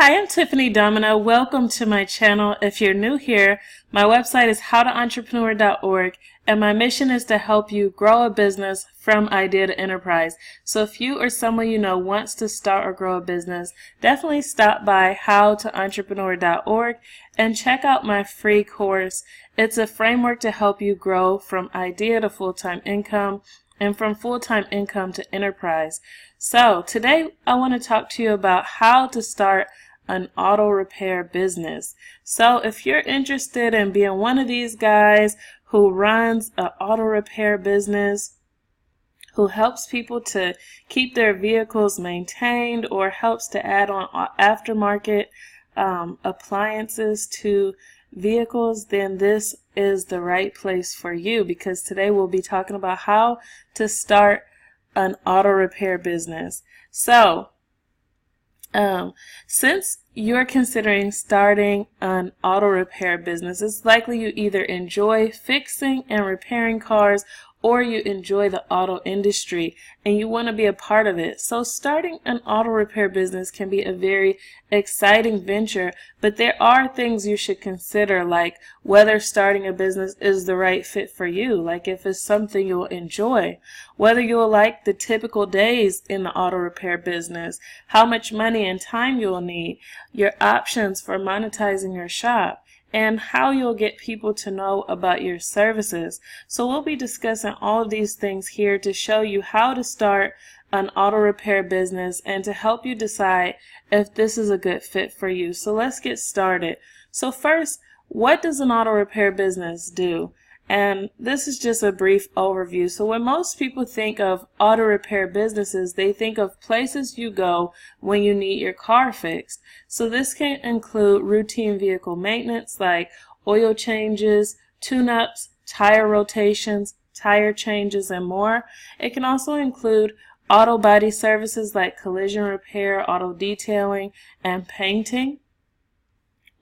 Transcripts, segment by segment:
Hi, I'm Tiffany Domino. Welcome to my channel. If you're new here, my website is howtoentrepreneur.org, and my mission is to help you grow a business from idea to enterprise. So if you or someone you know wants to start or grow a business, definitely stop by howtoentrepreneur.org and check out my free course. It's a framework to help you grow from idea to full-time income and from full-time income to enterprise. So today I want to talk to you about how to start an auto repair business. So if you're interested in being one of these guys who runs an auto repair business, who helps people to keep their vehicles maintained or helps to add on aftermarket appliances to vehicles, then this is the right place for you, because today we'll be talking about how to start an auto repair business. So since you're considering starting an auto repair business, it's likely you either enjoy fixing and repairing cars or you enjoy the auto industry and you want to be a part of it. So starting an auto repair business can be a very exciting venture, but there are things you should consider, like whether starting a business is the right fit for you, like if it's something you'll enjoy, whether you'll like the typical days in the auto repair business, how much money and time you'll need, your options for monetizing your shop, and how you'll get people to know about your services. So we'll be discussing all of these things here to show you how to start an auto repair business and to help you decide if this is a good fit for you. So let's get started. So first, what does an auto repair business do? And this is just a brief overview. So when most people think of auto repair businesses, they think of places you go when you need your car fixed. So this can include routine vehicle maintenance like oil changes, tune-ups, tire rotations, tire changes, and more. It can also include auto body services like collision repair, auto detailing, and painting.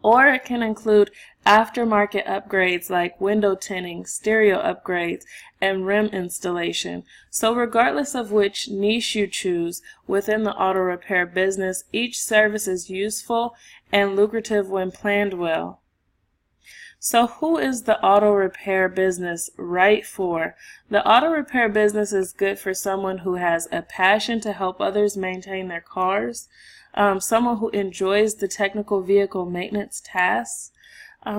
Or it can include aftermarket upgrades like window tinting, stereo upgrades, and rim installation. So regardless of which niche you choose within the auto repair business, each service is useful and lucrative when planned well. So who is the auto repair business right for? The auto repair business is good for someone who has a passion to help others maintain their cars, someone who enjoys the technical vehicle maintenance tasks,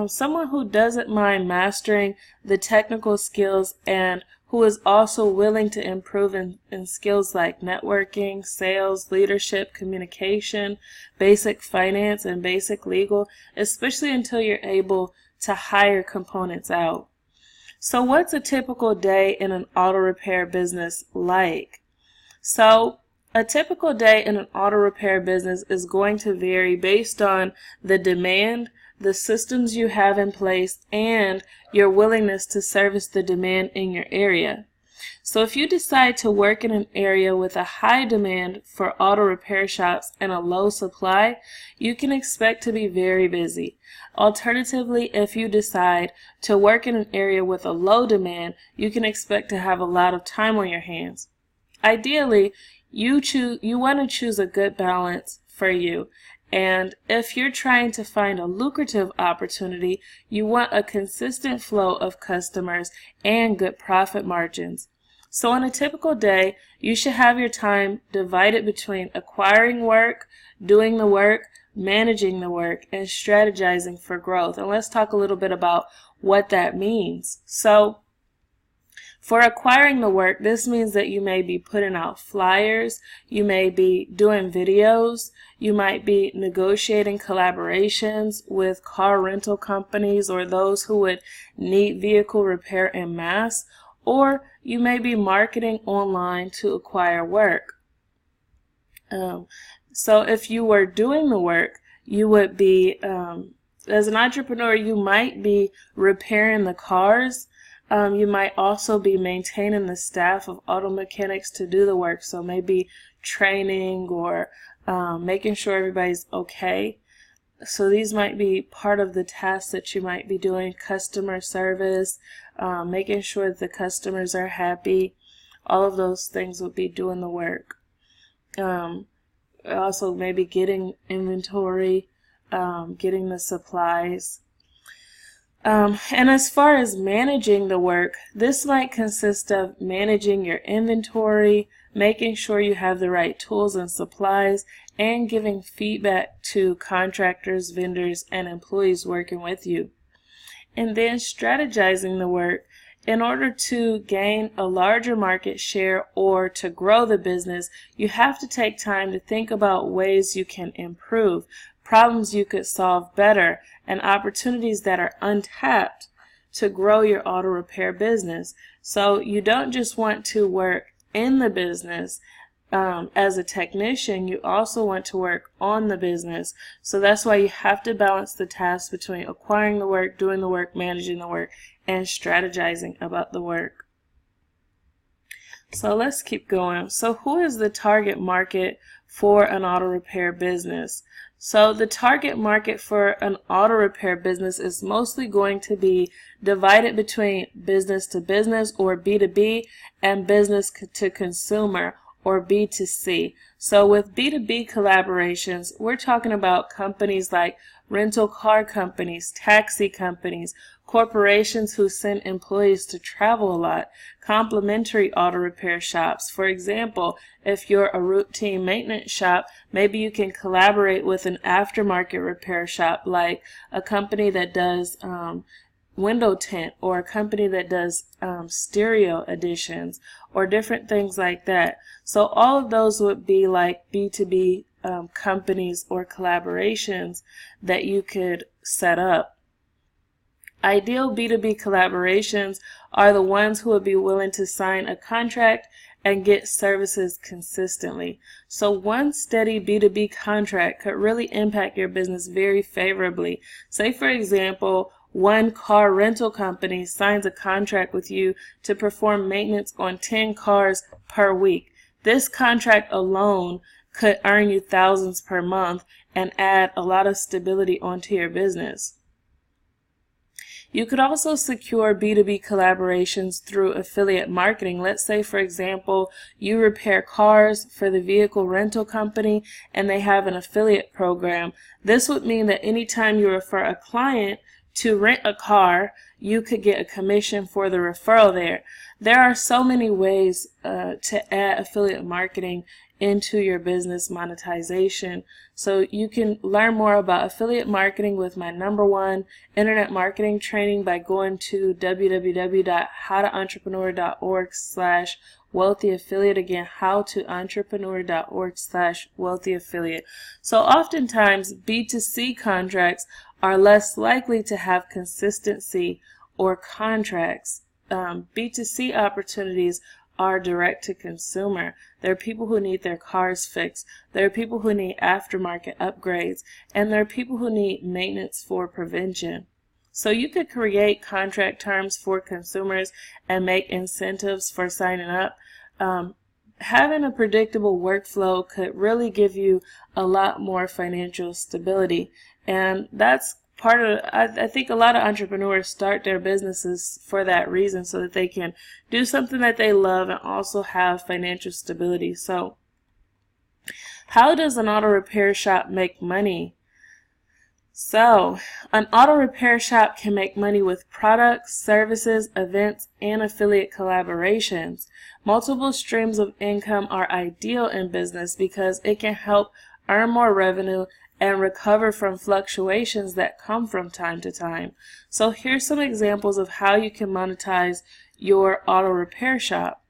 someone who doesn't mind mastering the technical skills and who is also willing to improve in skills like networking, sales, leadership, communication, basic finance, and basic legal, especially until you're able to hire components out. So what's a typical day in an auto repair business like? So a typical day in an auto repair business is going to vary based on the demand, the systems you have in place, and your willingness to service the demand in your area. So if you decide to work in an area with a high demand for auto repair shops and a low supply, you can expect to be very busy. Alternatively, if you decide to work in an area with a low demand, you can expect to have a lot of time on your hands. Ideally, you want to choose a good balance for you. And if you're trying to find a lucrative opportunity, you want a consistent flow of customers and good profit margins. So on a typical day, you should have your time divided between acquiring work, doing the work, managing the work, and strategizing for growth. And let's talk a little bit about what that means. So for acquiring the work, this means that you may be putting out flyers, you may be doing videos, you might be negotiating collaborations with car rental companies or those who would need vehicle repair en masse, or you may be marketing online to acquire work. So if you were doing the work, you would be, as an entrepreneur, you might be repairing the cars. You might also be maintaining the staff of auto mechanics to do the work, so maybe training or making sure everybody's okay. So these might be part of the tasks that you might be doing: customer service, making sure that the customers are happy. All of those things would be doing the work. Also maybe getting inventory, getting the supplies. And as far as managing the work, this might consist of managing your inventory, making sure you have the right tools and supplies, and giving feedback to contractors, vendors, and employees working with you. And then strategizing the work. In order to gain a larger market share or to grow the business, you have to take time to think about ways you can improve, problems you could solve better, and opportunities that are untapped to grow your auto repair business. So you don't just want to work in the business as a technician, you also want to work on the business. So that's why you have to balance the tasks between acquiring the work, doing the work, managing the work, and strategizing about the work. So let's keep going. So who is the target market for an auto repair business? So the target market for an auto repair business is mostly going to be divided between business to business, or B2B, and business to consumer, or B2C. So with B2B collaborations, we're talking about companies like rental car companies, taxi companies, corporations who send employees to travel a lot, complementary auto repair shops. For example, if you're a routine maintenance shop, maybe you can collaborate with an aftermarket repair shop, like a company that does window tint, or a company that does stereo additions, or different things like that. So all of those would be like B2B companies or collaborations that you could set up. Ideal B2B collaborations are the ones who would be willing to sign a contract and get services consistently. So one steady B2B contract could really impact your business very favorably. Say, for example, one car rental company signs a contract with you to perform maintenance on 10 cars per week. This contract alone could earn you thousands per month and add a lot of stability onto your business. You could also secure B2B collaborations through affiliate marketing. Let's say, for example, you repair cars for the vehicle rental company and they have an affiliate program. This would mean that anytime you refer a client to rent a car, you could get a commission for the referral there. There are so many ways to add affiliate marketing into your business monetization. So you can learn more about affiliate marketing with my #1 internet marketing training by going to www.howtoentrepreneur.org/wealthy-affiliate. Again, howtoentrepreneur.org/wealthy-affiliate. So oftentimes B2C contracts are less likely to have consistency or contracts. B2C opportunities are direct to consumer. There are people who need their cars fixed. There are people who need aftermarket upgrades. And there are people who need maintenance for prevention. So you could create contract terms for consumers and make incentives for signing up. Having a predictable workflow could really give you a lot more financial stability. And that's part of, I think a lot of entrepreneurs start their businesses for that reason, so that they can do something that they love and also have financial stability. So how does an auto repair shop make money? So an auto repair shop can make money with products, services, events, and affiliate collaborations. Multiple streams of income are ideal in business because it can help earn more revenue and recover from fluctuations that come from time to time. So here's some examples of how you can monetize your auto repair shop.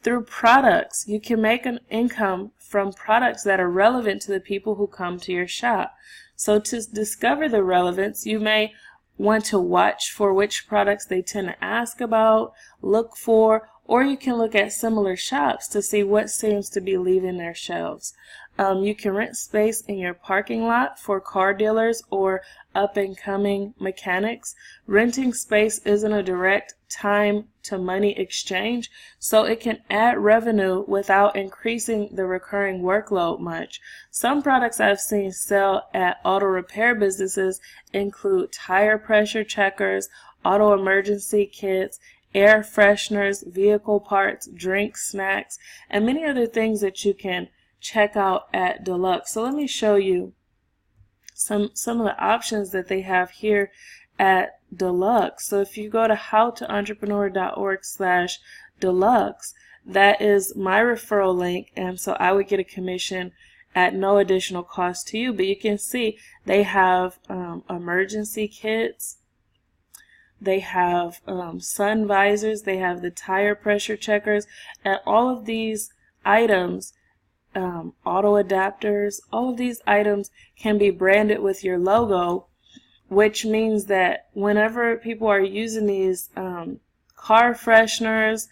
Through products, you can make an income from products that are relevant to the people who come to your shop. So to discover the relevance, you may want to watch for which products they tend to ask about, look for, or you can look at similar shops to see what seems to be leaving their shelves. You can rent space in your parking lot for car dealers or up-and-coming mechanics. Renting space isn't a direct time to money exchange, so it can add revenue without increasing the recurring workload much. Some products I've seen sell at auto repair businesses include tire pressure checkers, auto emergency kits, air fresheners, vehicle parts, drinks, snacks, and many other things that you can check out at Deluxe. So let me show you some of the options that they have here at Deluxe. So if you go to howtoentrepreneur.org/deluxe, that is my referral link, and so I would get a commission at no additional cost to you. But you can see they have emergency kits, they have sun visors, they have the tire pressure checkers, and all of these items, auto adapters, all of these items can be branded with your logo, which means that whenever people are using these car fresheners,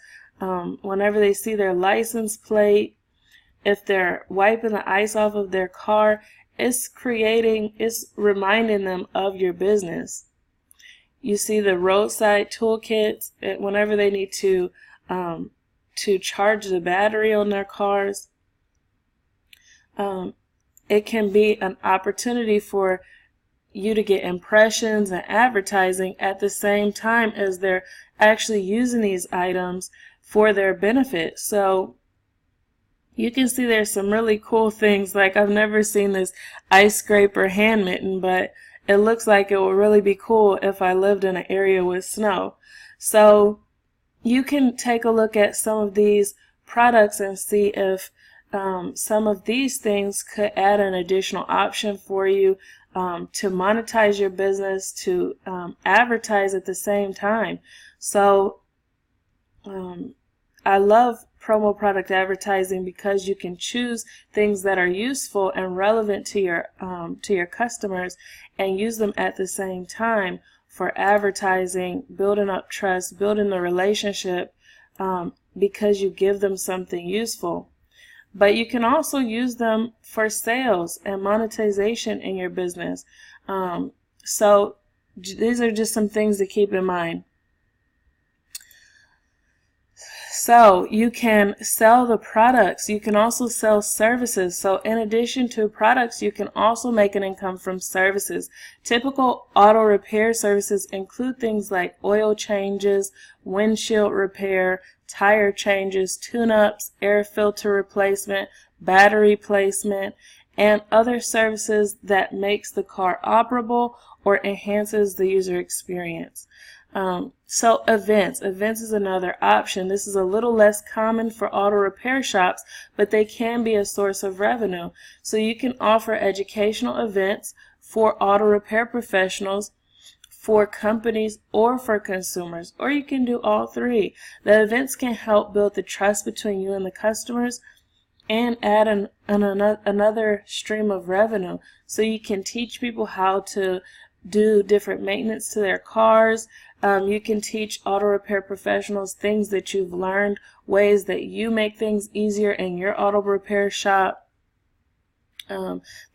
whenever they see their license plate, if they're wiping the ice off of their car, it's reminding them of your business. You see the roadside toolkits, whenever they need to charge the battery on their cars. It can be an opportunity for you to get impressions and advertising at the same time as they're actually using these items for their benefit. So you can see there's some really cool things. Like, I've never seen this ice scraper hand mitten, but it looks like it would really be cool if I lived in an area with snow. So you can take a look at some of these products and see if some of these things could add an additional option for you to monetize your business, to advertise at the same time. So I love promo product advertising because you can choose things that are useful and relevant to your customers and use them at the same time for advertising, building up trust, building the relationship, because you give them something useful. But you can also use them for sales and monetization in your business. So these are just some things to keep in mind. So you can sell the products. You can also sell services. So in addition to products, you can also make an income from services. Typical auto repair services include things like oil changes, windshield repair, tire changes, tune-ups, air filter replacement, battery placement, and other services that makes the car operable or enhances the user experience. So events is another option. This is a little less common for auto repair shops, but they can be a source of revenue. So you can offer educational events for auto repair professionals, for companies, or for consumers, or you can do all three. The events can help build the trust between you and the customers and add another stream of revenue. So you can teach people how to do different maintenance to their cars. You can teach auto repair professionals things that you've learned, ways that you make things easier in your auto repair shop,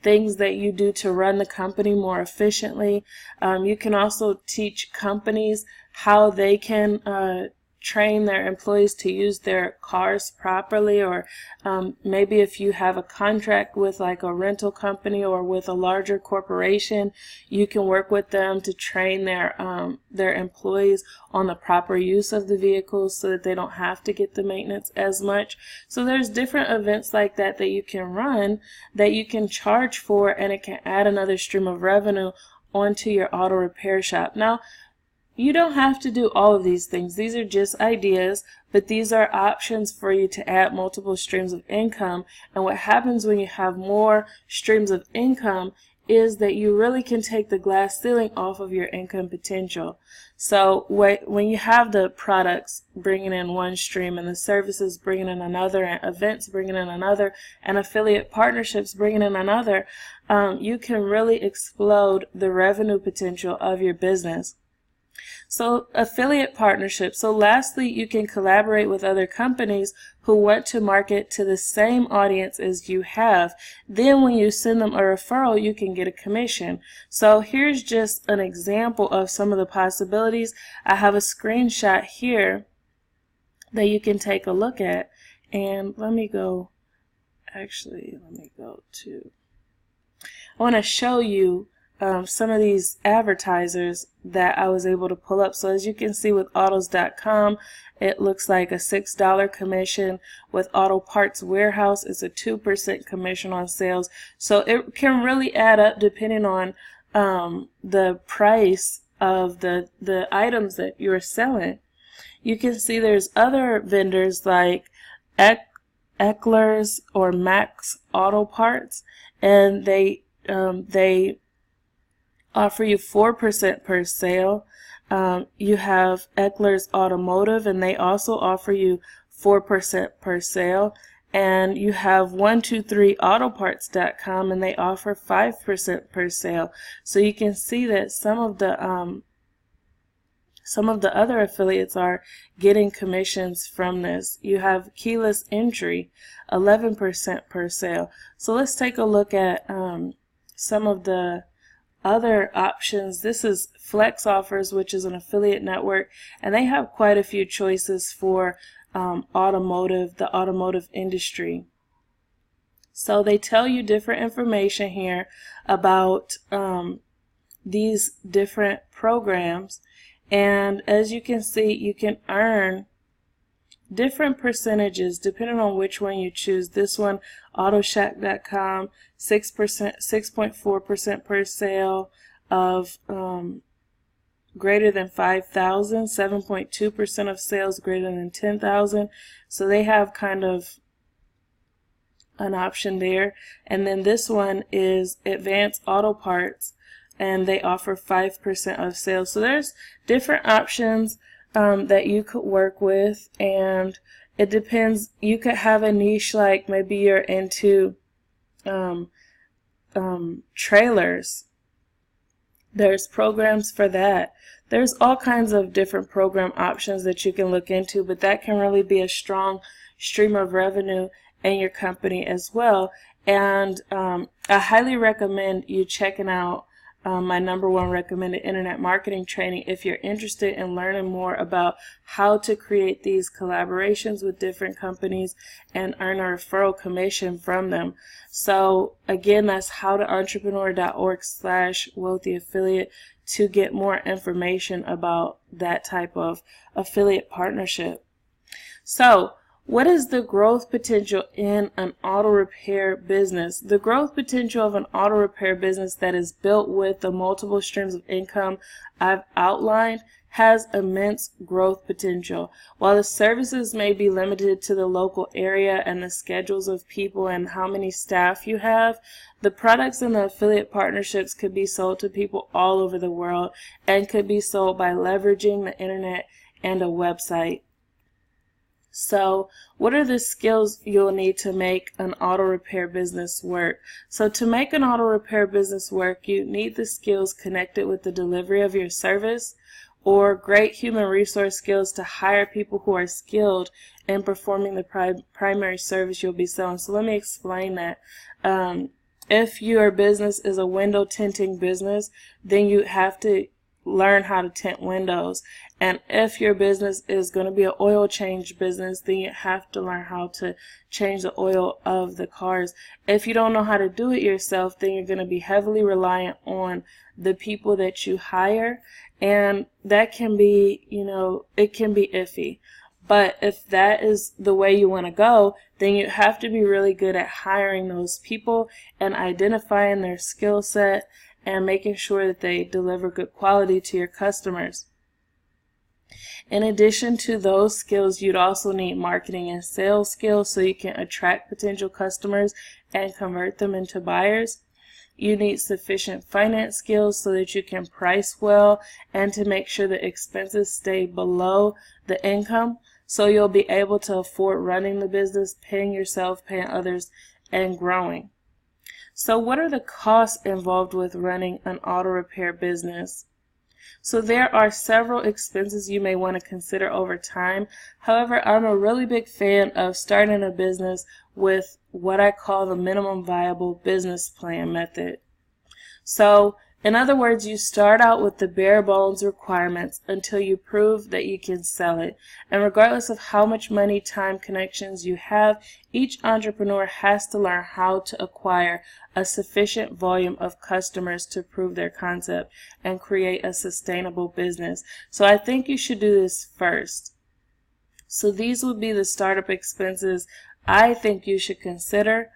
things that you do to run the company more efficiently. You can also teach companies how they can train their employees to use their cars properly, or maybe if you have a contract with like a rental company or with a larger corporation, you can work with them to train their employees on the proper use of the vehicles so that they don't have to get the maintenance as much. So there's different events like that that you can run, that you can charge for, and it can add another stream of revenue onto your auto repair shop. Now, you don't have to do all of these things. These are just ideas, but these are options for you to add multiple streams of income. And what happens when you have more streams of income is that you really can take the glass ceiling off of your income potential. So when you have the products bringing in one stream, and the services bringing in another, and events bringing in another, and affiliate partnerships bringing in another, you can really explode the revenue potential of your business. So affiliate partnerships. So lastly, you can collaborate with other companies who want to market to the same audience as you have. Then when you send them a referral, you can get a commission. So here's just an example of some of the possibilities. I have a screenshot here that you can take a look at. And let me go to, I want to show you some of these advertisers that I was able to pull up. So as you can see with autos.com, it looks like a $6 commission. With Auto Parts Warehouse, it's a 2% commission on sales. So it can really add up depending on the price of the items that you're selling. You can see there's other vendors like Eckler's or Max Auto Parts, and they offer you 4% per sale. You have Eckler's Automotive, and they also offer you 4% per sale. And you have 123autoparts.com, and they offer 5% per sale. So you can see that some of the other affiliates are getting commissions from this. You have Keyless Entry, 11% per sale. So let's take a look at some of the other options. This is Flex Offers, which is an affiliate network, and they have quite a few choices for the automotive industry. So they tell you different information here about these different programs, and as you can see, you can earn different percentages depending on which one you choose. This one, Autoshack.com, 6.4% per sale of greater than 5,000, 7.2% of sales greater than 10,000. So they have kind of an option there. And then this one is Advanced Auto Parts, and they offer 5% of sales. So there's different options that you could work with, and it depends. You could have a niche, like maybe you're into trailers. There's programs for that. There's all kinds of different program options that you can look into, but that can really be a strong stream of revenue in your company as well. And I highly recommend you checking out my #1 recommended internet marketing training if you're interested in learning more about how to create these collaborations with different companies and earn a referral commission from them. So again, that's howtoentrepreneur.org/wealthy affiliate to get more information about that type of affiliate partnership. So what is the growth potential in an auto repair business? The growth potential of an auto repair business that is built with the multiple streams of income I've outlined has immense growth potential. While the services may be limited to the local area and the schedules of people and how many staff you have, the products in the affiliate partnerships could be sold to people all over the world and could be sold by leveraging the internet and a website. So what are the skills you'll need to make an auto repair business work? So to make an auto repair business work, you need the skills connected with the delivery of your service, or great human resource skills to hire people who are skilled in performing the primary service you'll be selling. So let me explain that. If your business is a window tinting business, then you have to learn how to tint windows. And if your business is going to be an oil change business, then you have to learn how to change the oil of the cars. If you don't know how to do it yourself, then you're going to be heavily reliant on the people that you hire, and that can be, it can be iffy. But if that is the way you want to go, then you have to be really good at hiring those people and identifying their skill set and making sure that they deliver good quality to your customers. In addition to those skills, you'd also need marketing and sales skills so you can attract potential customers and convert them into buyers. You need sufficient finance skills so that you can price well and to make sure that expenses stay below the income, so you'll be able to afford running the business, paying yourself, paying others, and growing. So what are the costs involved with running an auto repair business? So there are several expenses you may want to consider over time. However, I'm a really big fan of starting a business with what I call the minimum viable business plan method. So In other words, you start out with the bare bones requirements until you prove that you can sell it. And regardless of how much money, time, connections you have, each entrepreneur has to learn how to acquire a sufficient volume of customers to prove their concept and create a sustainable business. So I think you should do this first. So these would be the startup expenses I think you should consider.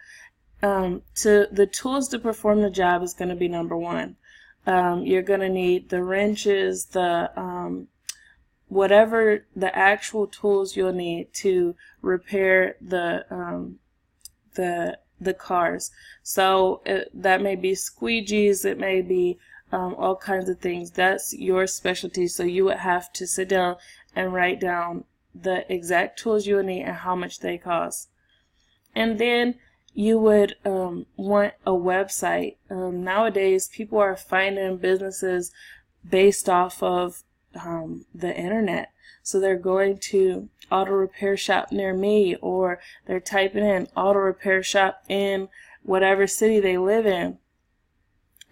The tools to perform the job is going to be number one. You're going to need the wrenches, the whatever the actual tools you'll need to repair the cars. So that may be squeegees, it may be all kinds of things. That's your specialty. So you would have to sit down and write down the exact tools you will need and how much they cost. And then you would want a website. Nowadays, people are finding businesses based off of the internet. So they're going to auto repair shop near me, or they're typing in auto repair shop in whatever city they live in.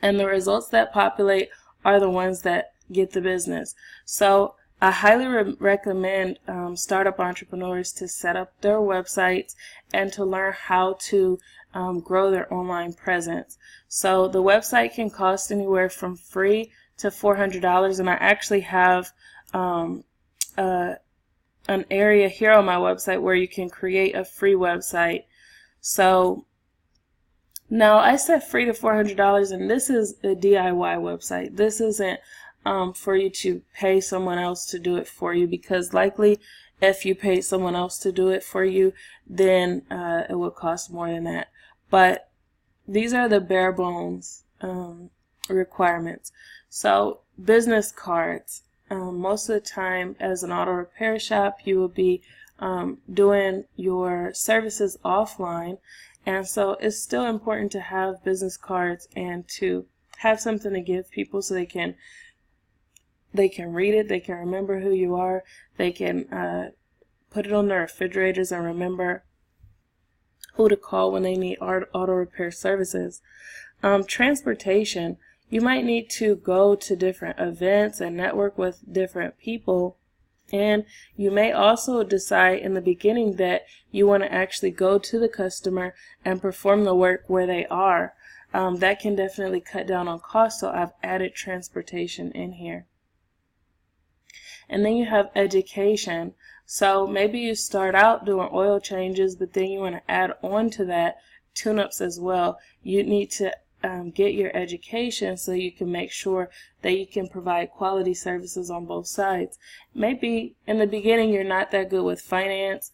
And the results that populate are the ones that get the business. So I highly recommend startup entrepreneurs to set up their websites and to learn how to grow their online presence. So the website can cost anywhere from free to $400, and I actually have an area here on my website where you can create a free website. So now I said free to $400, and this is a DIY website. This isn't for you to pay someone else to do it for you, because likely if you paid someone else to do it for you, then it would cost more than that. But these are the bare bones requirements. So business cards. Most of the time as an auto repair shop, you will be doing your services offline, and so it's still important to have business cards and to have something to give people so they can read it, they can remember who you are, they can put it on their refrigerators and remember who to call when they need auto repair services. Transportation. You might need to go to different events and network with different people, and you may also decide in the beginning that you want to actually go to the customer and perform the work where they are. That can definitely cut down on cost, so I've added transportation in here. And then you have education. So maybe you start out doing oil changes, but then you want to add on to that tune-ups as well. You need to get your education so you can make sure that you can provide quality services on both sides. Maybe in the beginning you're not that good with finance,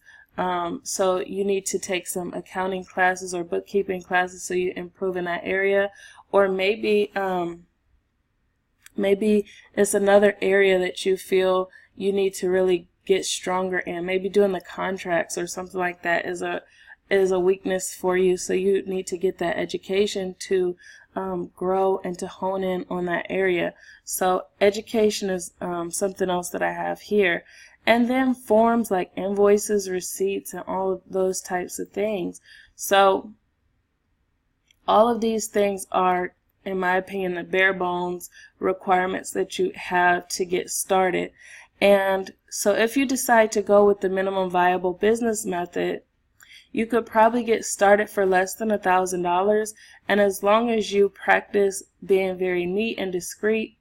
so you need to take some accounting classes or bookkeeping classes so you improve in that area. Or maybe it's another area that you feel you need to really get stronger in. Maybe doing the contracts or something like that is a weakness for you, so you need to get that education to grow and to hone in on that area. So education is something else that I have here. And then forms like invoices, receipts, and all of those types of things. So all of these things are, in my opinion, the bare bones requirements that you have to get started. And so if you decide to go with the minimum viable business method, you could probably get started for less than $1,000, and as long as you practice being very neat and discreet,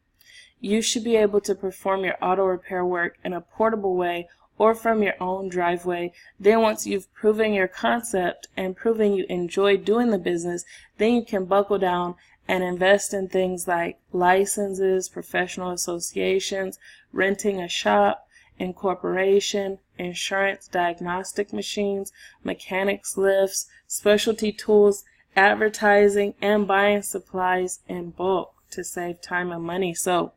you should be able to perform your auto repair work in a portable way or from your own driveway. Then once you've proven your concept and proven you enjoy doing the business, then you can buckle down and invest in things like licenses, professional associations, renting a shop, incorporation, insurance, diagnostic machines, mechanics lifts, specialty tools, advertising, and buying supplies in bulk to save time and money. So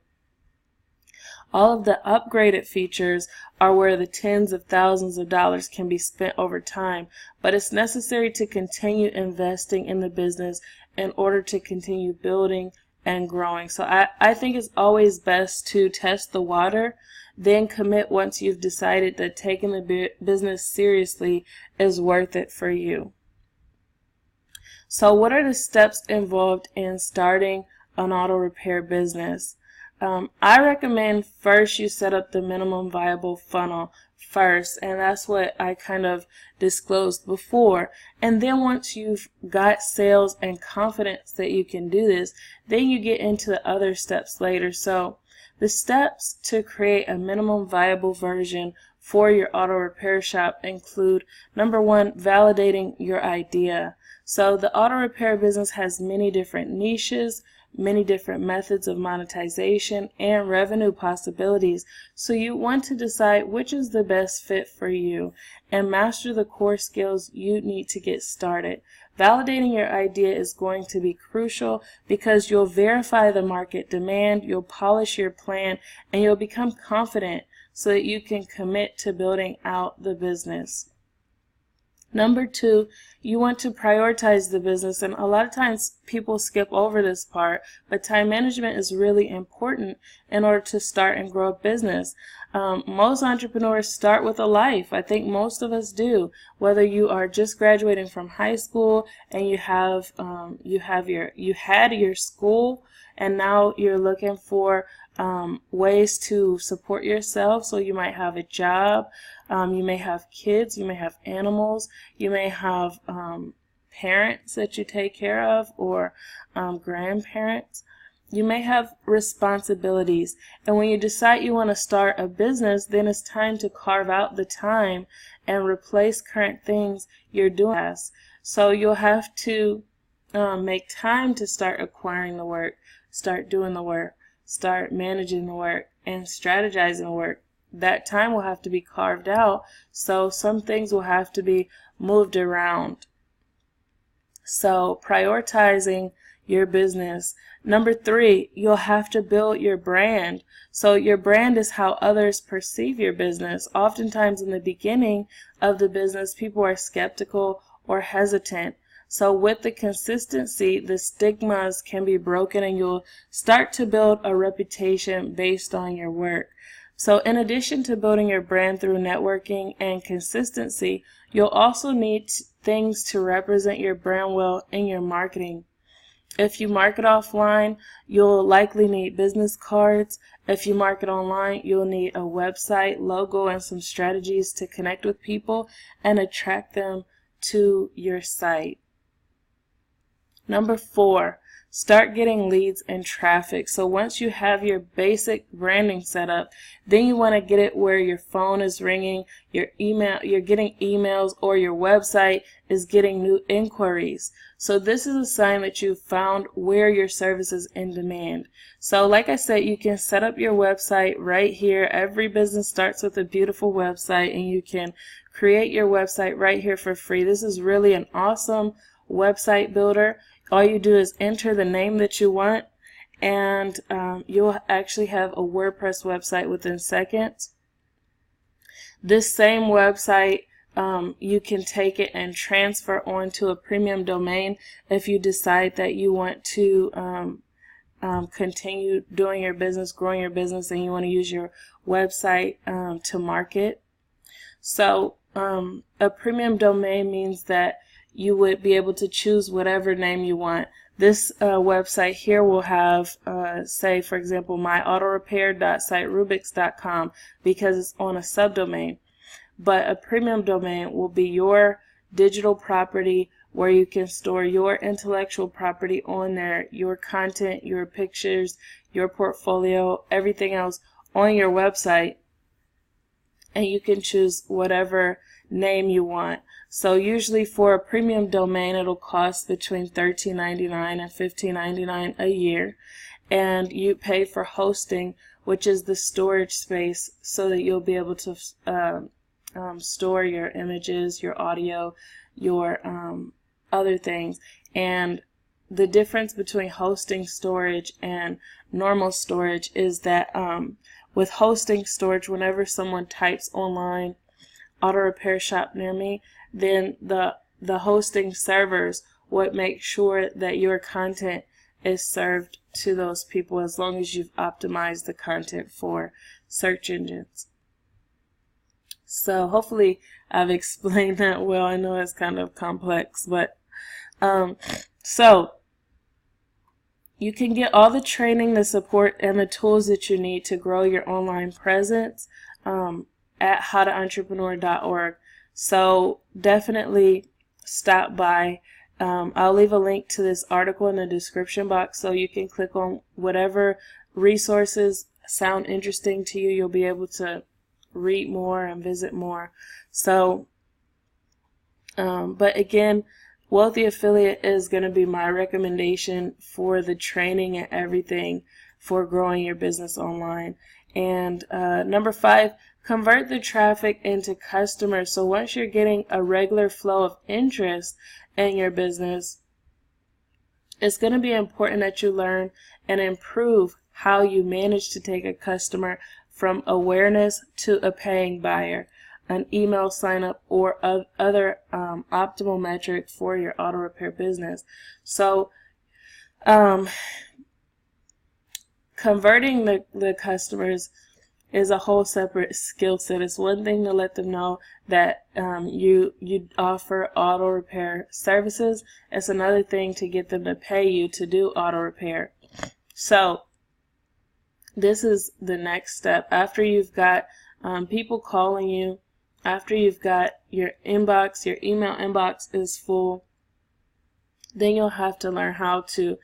all of the upgraded features are where the tens of thousands of dollars can be spent over time, but it's necessary to continue investing in the business in order to continue building and growing. So I think it's always best to test the water, then commit once you've decided that taking the business seriously is worth it for you. So what are the steps involved in starting an auto repair business. I recommend first you set up the minimum viable funnel first, and that's what I kind of disclosed before. And then once you've got sales and confidence that you can do this, then you get into the other steps later. So the steps to create a minimum viable version for your auto repair shop include, number one, validating your idea. So the auto repair business has many different niches, many different methods of monetization and revenue possibilities. So you want to decide which is the best fit for you and master the core skills you need to get started. Validating your idea is going to be crucial because you'll verify the market demand, you'll polish your plan, and you'll become confident so that you can commit to building out the business. Number two, you want to prioritize the business, and a lot of times people skip over this part, but time management is really important in order to start and grow a business. Most entrepreneurs start with a life. I think most of us do. Whether you are just graduating from high school and you had your school, and now you're looking for ways to support yourself. So you might have a job, you may have kids, you may have animals, you may have parents that you take care of, or grandparents. You may have responsibilities, and when you decide you want to start a business, then it's time to carve out the time and replace current things you're doing. So you'll have to make time to start acquiring the work, start doing the work, start managing the work, and strategizing the work. That time will have to be carved out, so some things will have to be moved around. So prioritizing your business. Number three, you'll have to build your brand. So your brand is how others perceive your business. Oftentimes in the beginning of the business, people are skeptical or hesitant. So with the consistency, the stigmas can be broken, and you'll start to build a reputation based on your work. So in addition to building your brand through networking and consistency, you'll also need things to represent your brand well in your marketing. If you market offline, you'll likely need business cards. If you market online, you'll need a website, logo, and some strategies to connect with people and attract them to your site. Number four, start getting leads and traffic. So once you have your basic branding set up, then you want to get it where your phone is ringing, you're getting emails, or your website is getting new inquiries. So this is a sign that you've found where your service is in demand. So like I said, you can set up your website right here. Every business starts with a beautiful website, and you can create your website right here for free. This is really an awesome website builder. All you do is enter the name that you want, and you'll actually have a WordPress website within seconds. This same website, you can take it and transfer onto a premium domain if you decide that you want to continue doing your business, growing your business, and you want to use your website to market. So a premium domain means that you would be able to choose whatever name you want. This website here will have, say, for example, myautorepair.siterubics.com, because it's on a subdomain. But a premium domain will be your digital property where you can store your intellectual property on there, your content, your pictures, your portfolio, everything else on your website, and you can choose whatever name you want. So usually for a premium domain, it'll cost between $13.99 and $15.99 a year, and you pay for hosting, which is the storage space, so that you'll be able to store your images, your audio, your other things. And the difference between hosting storage and normal storage is that with hosting storage, whenever someone types online auto repair shop near me, then the hosting servers would make sure that your content is served to those people, as long as you've optimized the content for search engines. So hopefully I've explained that well. I know it's kind of complex, but so You can get all the training, the support, and the tools that you need to grow your online presence at howtoentrepreneur.org. So definitely stop by. I'll leave a link to this article in the description box so you can click on whatever resources sound interesting to you. You'll be able to read more and visit more. So, but again, Wealthy Affiliate is going to be my recommendation for the training and everything for growing your business online. And number 5, convert the traffic into customers. So once you're getting a regular flow of interest in your business, it's going to be important that you learn and improve how you manage to take a customer from awareness to a paying buyer, an email sign up, or other optimal metric for your auto repair business. So converting the customers is a whole separate skill set. It's one thing to let them know that you offer auto repair services. It's another thing to get them to pay you to do auto repair. So this is the next step. After you've got people calling you, after you've got your inbox, your email inbox is full, then you'll have to learn how to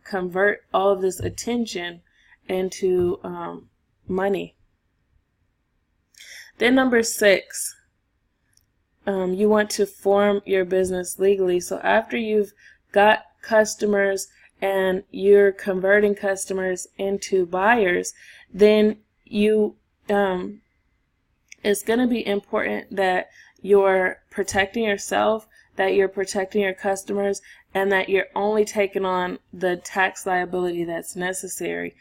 convert all of this attention into money. Then number 6, you want to form your business legally. So after you've got customers and you're converting customers into buyers, then you it's going to be important that you're protecting yourself, that you're protecting your customers, and that you're only taking on the tax liability that's necessary.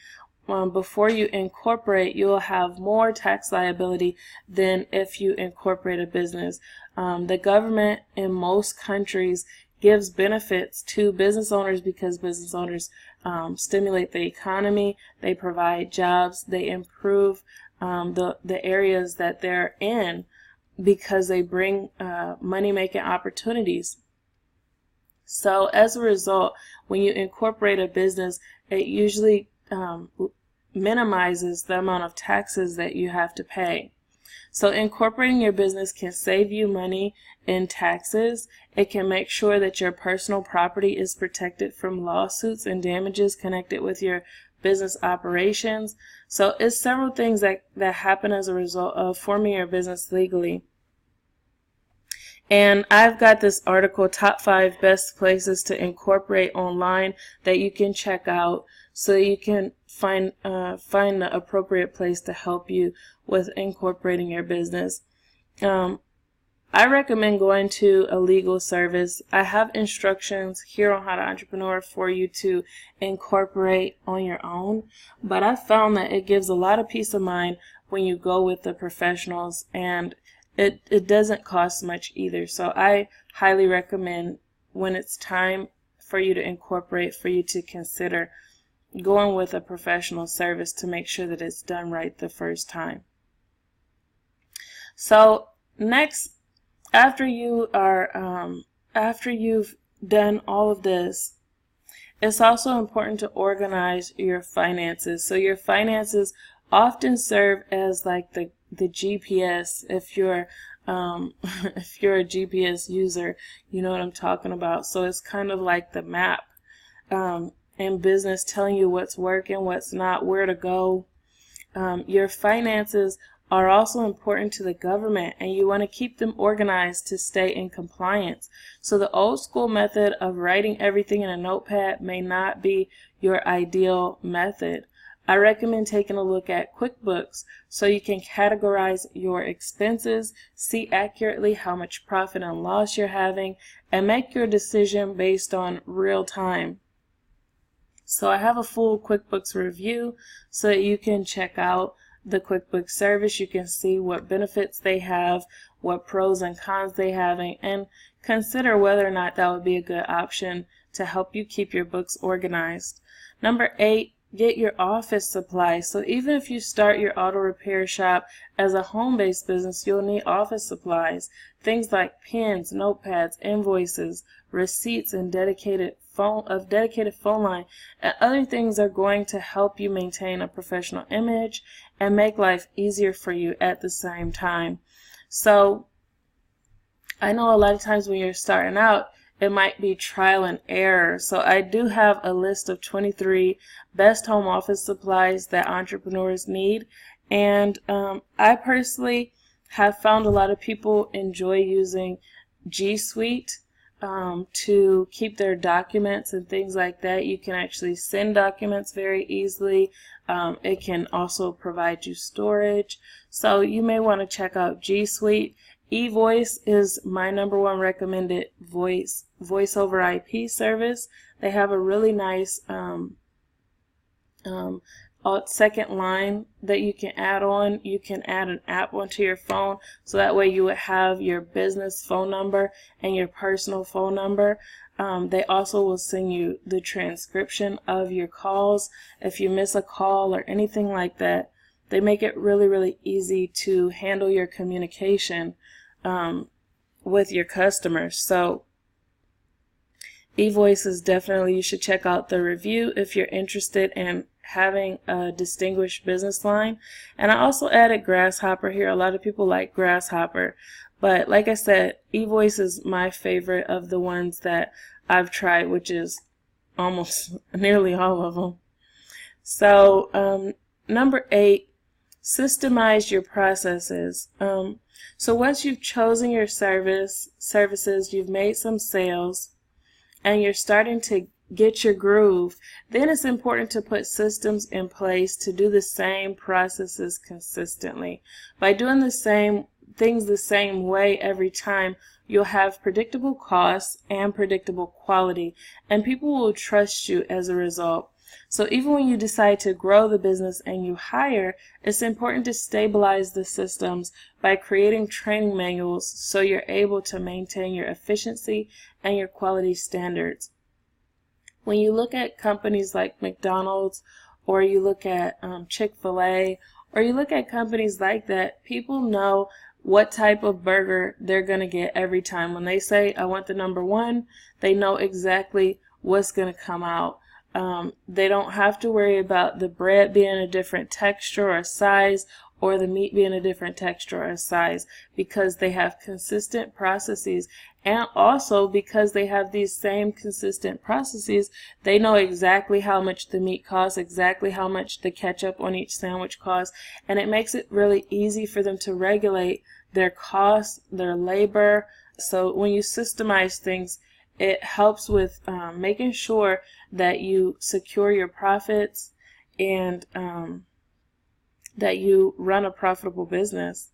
Before you incorporate, you'll have more tax liability than if you incorporate a business. The government in most countries gives benefits to business owners because business owners stimulate the economy, they provide jobs, they improve the areas that they're in because they bring money-making opportunities. So as a result, when you incorporate a business, it usually minimizes the amount of taxes that you have to pay. So incorporating your business can save you money in taxes. It can make sure that your personal property is protected from lawsuits and damages connected with your business operations. So it's several things that happen as a result of forming your business legally. And I've got this article, Top 5 Best Places to Incorporate Online, that you can check out so you can find the appropriate place to help you with incorporating your business. I recommend going to a legal service. I have instructions here on How to Entrepreneur for you to incorporate on your own, but I found that it gives a lot of peace of mind when you go with the professionals, and it doesn't cost much either. So I highly recommend, when it's time for you to incorporate, for you to consider going with a professional service to make sure that it's done right the first time. So next, after you've done all of this, it's also important to organize your finances. So your finances often serve as like the GPS. If you're if you're a GPS user, you know what I'm talking about. So it's kind of like the map in business, telling you what's working, what's not, where to go. Your finances are also important to the government, and you want to keep them organized to stay in compliance. So the old school method of writing everything in a notepad may not be your ideal method. I recommend taking a look at QuickBooks so you can categorize your expenses, see accurately how much profit and loss you're having, and make your decision based on real time. So I have a full QuickBooks review so that you can check out the QuickBooks service. You can see what benefits they have, what pros and cons they have, and consider whether or not that would be a good option to help you keep your books organized. Number 8, get your office supplies. So even if you start your auto repair shop as a home-based business, you'll need office supplies. Things like pens, notepads, invoices, receipts, and dedicated dedicated phone line, and other things are going to help you maintain a professional image and make life easier for you at the same time. So I know a lot of times when you're starting out, it might be trial and error. So I do have a list of 23 best home office supplies that entrepreneurs need. And I personally have found a lot of people enjoy using G Suite to keep their documents and things like that. You can actually send documents very easily. It can also provide you storage. So you may want to check out G Suite. eVoice is my #1 recommended voice over IP service. They have a really nice second line that you can add on. You can add an app onto your phone, so that way you would have your business phone number and your personal phone number. They also will send you the transcription of your calls if you miss a call or anything like that. They make it really, really easy to handle your communication with your customers. So eVoice is definitely, you should check out the review if you're interested in having a distinguished business line. And I also added Grasshopper here. A lot of people like Grasshopper, but like I said, eVoice is my favorite of the ones that I've tried, which is almost nearly all of them. So number 8, systemize your processes. So once you've chosen your services, you've made some sales, and you're starting to get your groove, then it's important to put systems in place to do the same processes consistently. By doing the same things the same way every time, you'll have predictable costs and predictable quality, and people will trust you as a result. So even when you decide to grow the business and you hire, it's important to stabilize the systems by creating training manuals so you're able to maintain your efficiency and your quality standards. When you look at companies like McDonald's, or you look at Chick-fil-A, or you look at companies like that, people know what type of burger they're going to get every time. When they say, I want the #1, they know exactly what's going to come out. They don't have to worry about the bread being a different texture or size, or the meat being a different texture or size, because they have consistent processes. And also because they have these same consistent processes, they know exactly how much the meat costs, exactly how much the ketchup on each sandwich costs, and it makes it really easy for them to regulate their costs, their labor. So when you systemize things, it helps with making sure that you secure your profits and that you run a profitable business.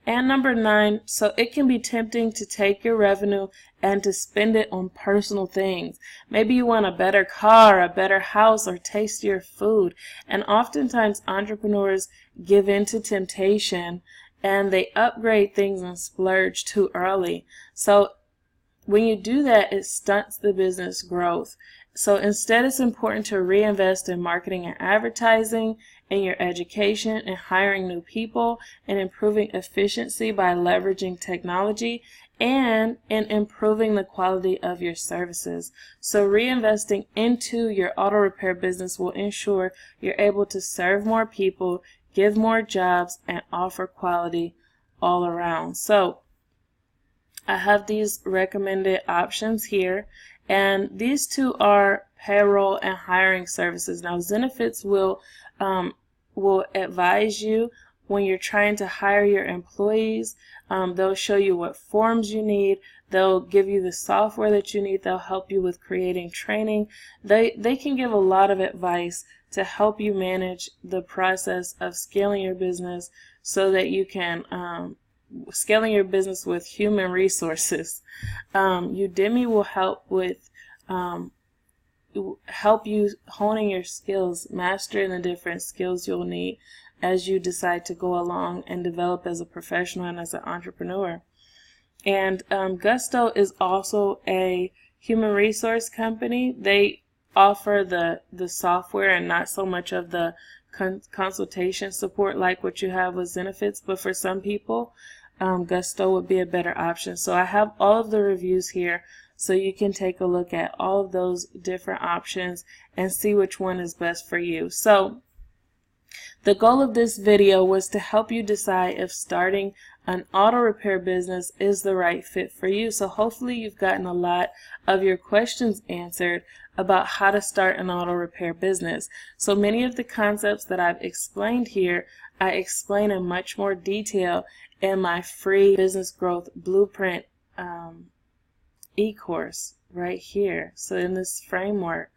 And number 9, so it can be tempting to take your revenue and to spend it on personal things. Maybe you want a better car, a better house, or tastier food. And oftentimes entrepreneurs give in to temptation and they upgrade things and splurge too early. So when you do that, it stunts the business growth. So instead, it's important to reinvest in marketing and advertising, in your education, and hiring new people, and improving efficiency by leveraging technology, and in improving the quality of your services. So reinvesting into your auto repair business will ensure you're able to serve more people, give more jobs, and offer quality all around. So I have these recommended options here, and these two are payroll and hiring services. Now, Zenefits will advise you when you're trying to hire your employees. They'll show you what forms you need. They'll give you the software that you need. They'll help you with creating training. They can give a lot of advice to help you manage the process of scaling your business so that you can scaling your business with human resources. Udemy will help with help you honing your skills, mastering the different skills you'll need as you decide to go along and develop as a professional and as an entrepreneur. And Gusto is also a human resource company. They offer the software and not so much of the consultation support like what you have with Zenefits, but for some people, Gusto would be a better option. So I have all of the reviews here so you can take a look at all of those different options and see which one is best for you. So the goal of this video was to help you decide if starting an auto repair business is the right fit for you. So hopefully you've gotten a lot of your questions answered about how to start an auto repair business. So many of the concepts that I've explained here, I explain in much more detail in my free business growth blueprint e-course right here. So in this framework,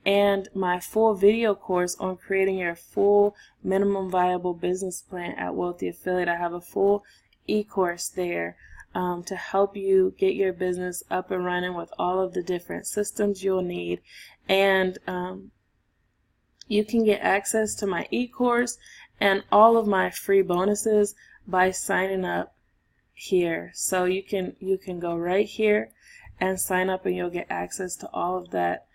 and my full video course on creating your full minimum viable business plan at Wealthy Affiliate. I have a full e-course there to help you get your business up and running with all of the different systems you'll need. And you can get access to my e-course and all of my free bonuses by signing up here. So you can go right here and sign up, and you'll get access to all of that.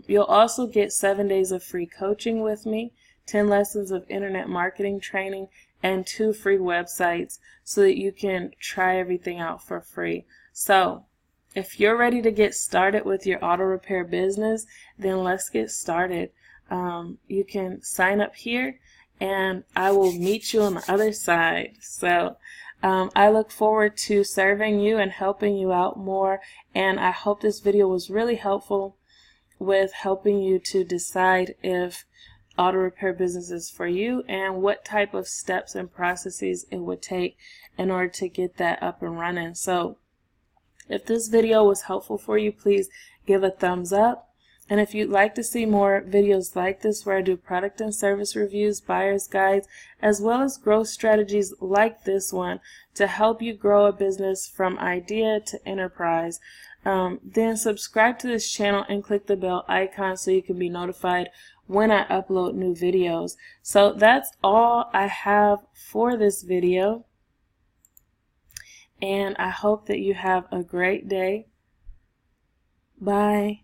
You'll also get 7 days of free coaching with me, 10 lessons of internet marketing training, and 2 free websites so that you can try everything out for free. So if you're ready to get started with your auto repair business, then let's get started. You can sign up here, and I will meet you on the other side. So I look forward to serving you and helping you out more, and I hope this video was really helpful with helping you to decide if auto repair business is for you and what type of steps and processes it would take in order to get that up and running. So if this video was helpful for you, please give a thumbs up. And if you'd like to see more videos like this where I do product and service reviews, buyer's guides, as well as growth strategies like this one to help you grow a business from idea to enterprise, then subscribe to this channel and click the bell icon so you can be notified when I upload new videos. So that's all I have for this video, and I hope that you have a great day. Bye.